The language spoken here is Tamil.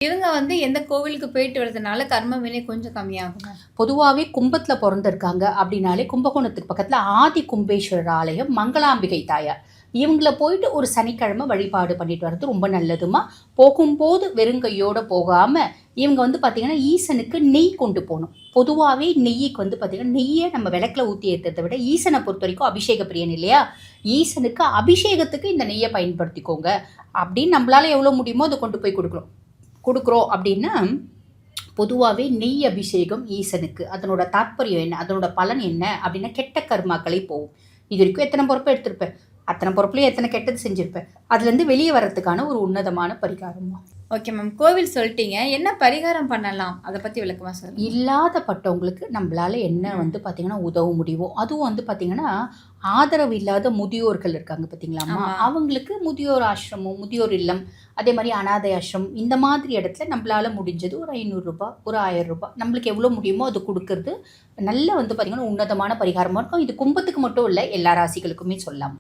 இவங்க வந்து எந்த கோவிலுக்கு போயிட்டு வரதுனால கர்ம வினை கொஞ்சம் கம்மியாகுமா? பொதுவாவே கும்பத்துல பொறந்திருக்காங்க அப்படின்னாலே, கும்பகோணத்துக்கு பக்கத்துல ஆதி கும்பேஸ்வரர் ஆலயம், மங்களாம்பிகை தாயார். இவங்கள போயிட்டு ஒரு சனிக்கிழமை வழிபாடு பண்ணிட்டு வர்றது ரொம்ப நல்லதும்மா. போகும்போது வெறுங்கையோட போகாம, இவங்க வந்து பார்த்தீங்கன்னா, ஈசனுக்கு நெய் கொண்டு போணும். பொதுவாவே நெய்யிக்கு வந்து பார்த்தீங்கன்னா, நெய்ய நம்ம விளக்குல ஊத்தி ஏத்துறத விட, ஈசன பொறுத்தவரைக்கும் அபிஷேக பிரியன் இல்லையா? ஈசனுக்கு அபிஷேகத்துக்கு இந்த நெய்ய பயன்படுத்திக்கோங்க. அப்படின்னு நம்மளால எவ்வளோ முடியுமோ அத கொண்டு போய் குடுக்குறோம் அப்படின்னா, பொதுவாவே நெய் அபிஷேகம் ஈசனுக்கு. அதனோட தாத்பரியம் என்ன? அதனோட பலன் என்ன? அப்படின்னா, கெட்ட கர்மாக்களை போகும். இதுவரைக்கும் எத்தனை பொறுப்பு எடுத்திருப்ப? அத்தனை பொறுப்புலயும் எத்தனை கெட்டது செஞ்சிருப்ப? அதுலேருந்து வெளியே வர்றதுக்கான ஒரு உன்னதமான பரிகாரம்மா. Okay ma'am. கோவில் சொல்லிட்டீங்க. என்ன பரிகாரம் பண்ணலாம்? அத பத்தி விளக்கமா சொல்லுங்க. இல்லாதப்பட்டவங்களுக்கு நம்மளால என்ன வந்து பார்த்தீங்கன்னா, உதவ முடியுமோ, அதுவும் வந்து பார்த்தீங்கன்னா, ஆதரவு இல்லாத முதியோர்கள் இருக்காங்க பார்த்தீங்களாம்மா, ஆமா. அவங்களுக்கு முதியோர் ஆசிரமம், முதியோர் இல்லம், அதே மாரி அனாதை ஆசிரமம், இந்த மாதிரி இடத்துல நம்மளால முடிஞ்சது ஒரு ரூ. 500 ஒரு ரூ. 1000 நம்மளுக்கு எவ்வளோ முடியுமோ அது குடுக்கறது, நல்ல வந்து பார்த்தீங்கன்னா, உன்னதமான பரிகாரமா இருக்கும். இது கும்பத்துக்கு மட்டும் இல்ல, எல்லா ராசிகளுக்குமே சொல்லலாம்.